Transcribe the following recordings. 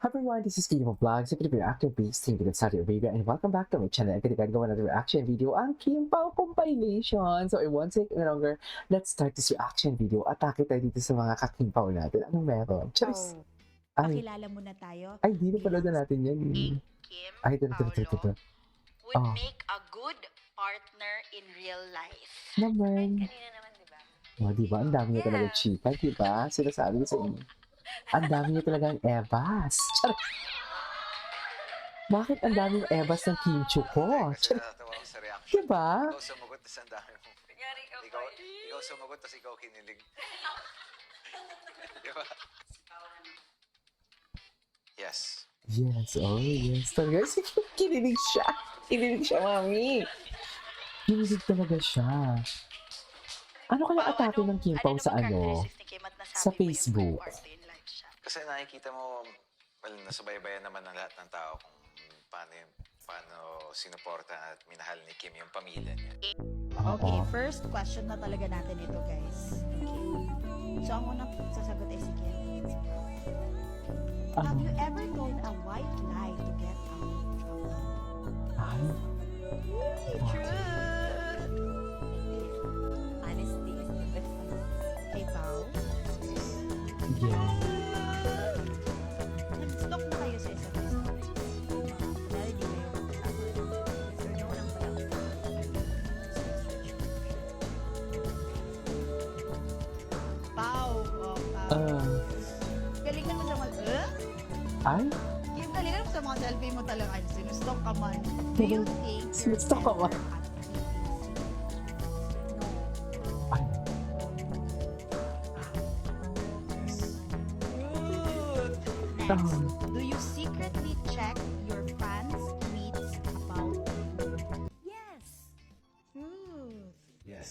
Hi everyone, this is Steve of Vlogs, a actor based in Saudi Arabia, and welcome back to my channel. Agad gawa another reaction video ang Kim Pao compilation. So, I won't take any longer. Let's start this reaction video. Atake tayo dito sa mga ka-Kim Pao natin. Anong meron? Charis! Oh, Ay, pakilala muna tayo. ay, di na pala natin yan. Kim Ay, ito. would Oh. make a good partner in real life. Naman. Kanina naman, di ba? O, diba? Ang dami niya talaga chika, diba? Sinasabi ko sa inyo. Ang dami niya talaga ang Evas. Charot! Bakit ang daming Evas ng Kim Chu ko? Kasi natatawa ko sa reaction. Diba? Ikaw sumagot, tas ang dami mo. Ikaw sumagot, tas ikaw kinilig. Diba? Yes. Yes, oh yes. Talaga, kinilig siya. Kinilig siya, mami. Kinilig talaga siya. Ano kaya atake ng Kim Pao sa ano? Sa Facebook. Kasi nakikita mo, well, nasubaybayan naman ng lahat ng tao kung paano sinuporta at minahal ni Kim yung pamilya niya. Okay, first question na talaga natin ito, guys. Okay. So, ang unang sasagot ay si Kim. Have you ever told a white lie to get out of trouble? Ay, Truth! Honesty is the best. Hey, Pao? yeah. Nag-stalk na kayo sa isa't isa. Dahil di kayo magkasama. Yes or no lang pala. Pao! Oh, Pao. Galingan mo sa mga... Ay, Kim, galingan mo sa mga selfie mo talaga. Ay, sinustalk ka man. Do you think you're Sinustalk ka man? better at no. ay. Next, do you secretly check your fans' tweets about you? Yes. Truth. Yes.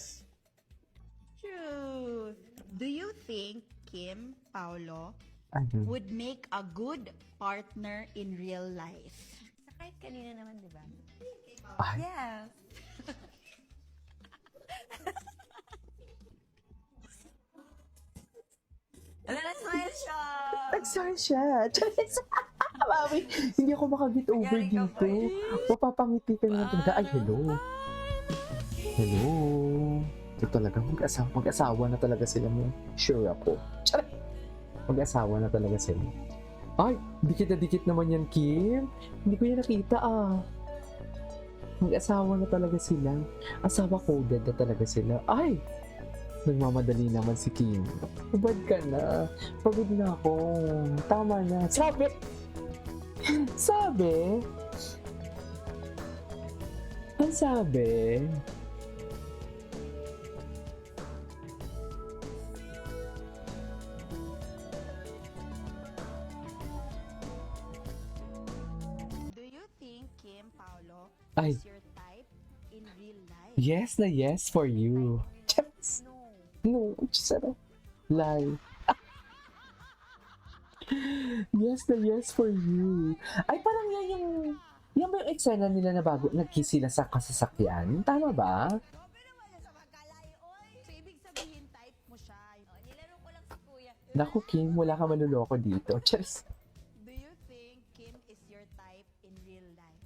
Truth. Do you think Kim Paulo Ano? would make a good partner in real life? Sa kahit kanina naman, di ba? Ay, Yes. Ano na smile siya? nag-sorry siya. Charis. Mami, hindi ako makagit over Nangyari ka dito. ba? Mapapangiti ka naman talaga. Ay, hello. Hello. Ito talaga, mag-asawa na talaga sila mo. Sure ako. Charis. Mag-asawa na talaga sila. Ay, dikit na dikit naman yan, Kim. Hindi ko yan nakita, Mag-asawa na talaga sila. Asawa coded na talaga sila. Ay! Nagmamadali naman si Kim. Ubad ka na. Pagod na ako. Tama na. Sabi! Sabi? Ang sabi? Do you think Kim Paulo Ay. is your type in real life? Yes na yes for you. Charis. No. No, sarap. Lie. Yes na yes for you. Ay, parang yan yung... Yan ba yung eksena nila na bago nag-kiss sila sa kasasakyan? Tama ba? Grabe naman yan sa magkalay, oy! So, ibig sabihin, type mo siya. Nilaro ko lang si kuya. Naku, Kim, wala ka manuloko dito. Cheers. Do you think Kim is your type in real life?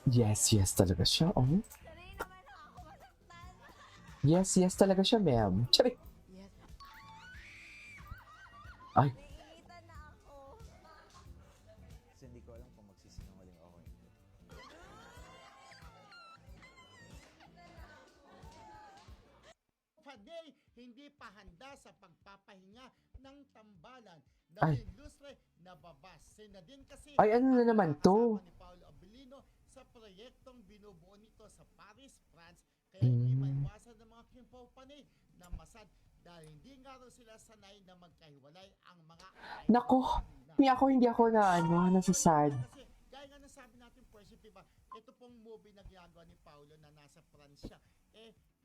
Yes, yes talaga siya. Oh. Sanay naman ako masaktan. Yes, yes talaga siya, ma'am. Cheers. Yes. Ay, Naiinitan na ako. Kasi hindi ko alam kung magsisinungaling ako hindi. Fadey hindi pa handa sa pagpapahinga ng tambalan Ay. dahil lustre nababas. Sina din kasi Ay, ano na ang naman mga to? kasama ni Paolo Abilino sa proyektong binubuo nito sa Paris, France. Kaya hindi maiwasan ng mga Kim Pao panay na masad dahil hindi nga raw sila sanay na magkahiwalay ang mga nako. Hindi ako na nasasad. kasi gaya nga nasabi natin first, diba, ito pong movie na ginagawa ni Paolo na nasa France siya,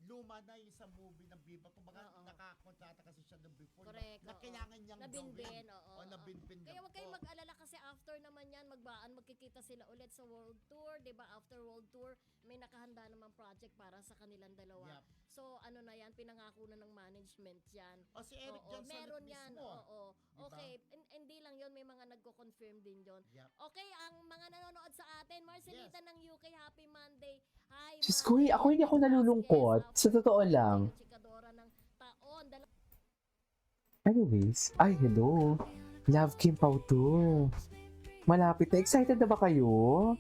luma na yung sa movie ng Viva. Kumbaga, Oo. nakakontrata kasi siya ng before. Correct, Na oo. kailangan niyang Nabinbin, gawin. oo. O nabinbin Kaya lang huwag kayong po. mag-alala kasi after tour naman yan, magkikita sila ulit sa World Tour, 'di ba? After World Tour, may nakahanda namang project para sa kanilang dalawa. Yep. So ano na yan, pinangako na ng management yan. O si Eric Oo, Gonzalez meron yan. mismo. Oo. Diba? Okay, hindi lang 'yon, may mga nagko-confirm din 'yon. Yep. Okay, ang mga nanonood sa atin, Marcelita ng UK, happy Monday. Hi. Diyos ko, ako hindi ako nalulungkot. Sa totoo lang. Chikadora ng taon. Anyways, ay hello. Love Kim Pao Tour. Malapit na. Excited na ba kayo?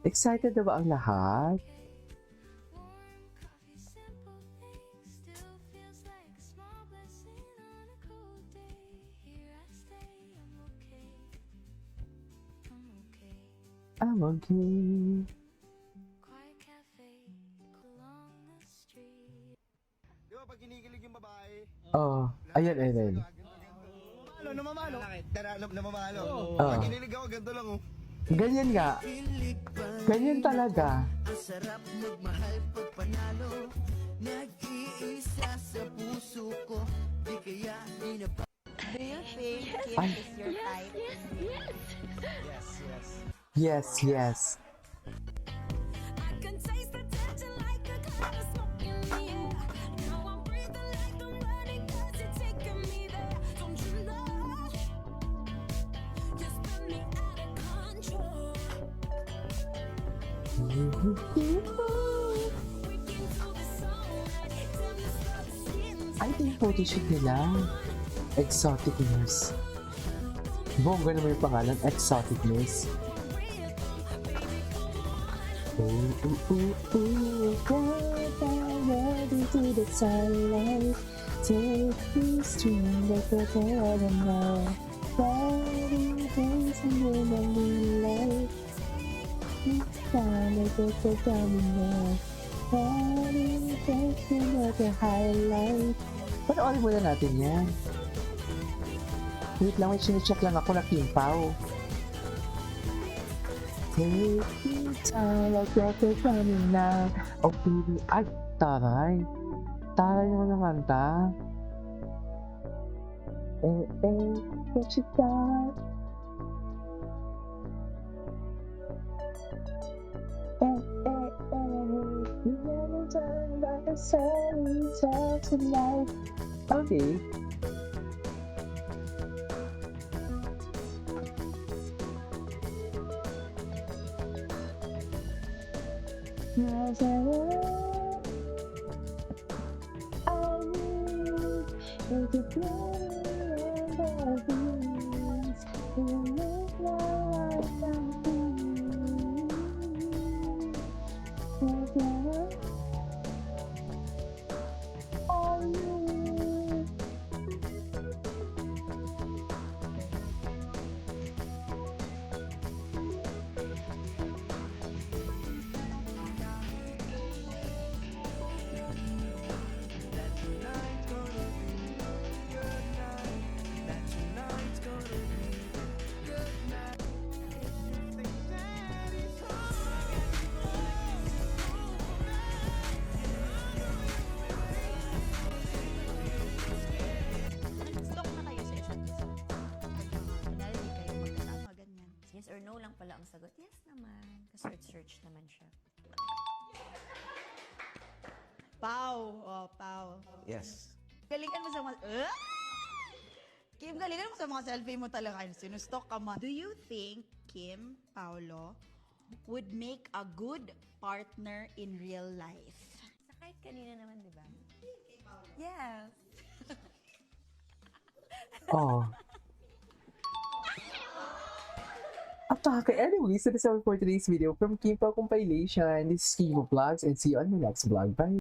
Excited na ba ang lahat? I'm okay. Di ba pag kinikilig yung babae? Oh, ayan. Namamalo. Namamalo. Oo. Pag kinilig ako, ganito lang oh. Ganyan nga. Ganyan talaga. Ang sarap magmahal pag panalo. Nag-iisa sa puso ko. Di kaya di na Do you think Kim Ay. is your type? Yes. I can taste the tension like a cloud of smoke in the air. Now I'm breathing like I'm running 'cause you're taking me there. Don't you know? You spin me out of control. We can do this all night. Till the stars skin Ay, ito yung photoshoot nila. Exoticness. Bongga naman yung pangalan, Exoticness. Ready to the sunlight. Take this dream like a golden night. Body dancing in the moonlight. Time like a domino. Body dancing like a highlight. Panoorin muna natin yan. Wait lang, may sinicheck lang ako na Kim Pao. Take your time, like you're coming now. Oh, baby. Ay, taray. Taray naman naman ta. What you got? You never turn like a sunny talk tonight. Okay. Nag-stalk na kayo sa isa't isa? Kunwari, di kayo magkasama, ganyan. Yes or no lang pala ang sagot. Yes naman. Search naman siya. Pau. Oh, Pau. Yes. Galingan mo sa mga... Kim, galingan mo sa mga selfie mo talaga. Sinustok ka man. Do you think Kim Paulo would make a good partner in real life? Sa kahit kanina naman, di ba? Yes. Oh. Okay, anyways, that is all for today's video from Kim Pao Compilation. This is Kimo Vlogs and see you on the next vlog. Bye!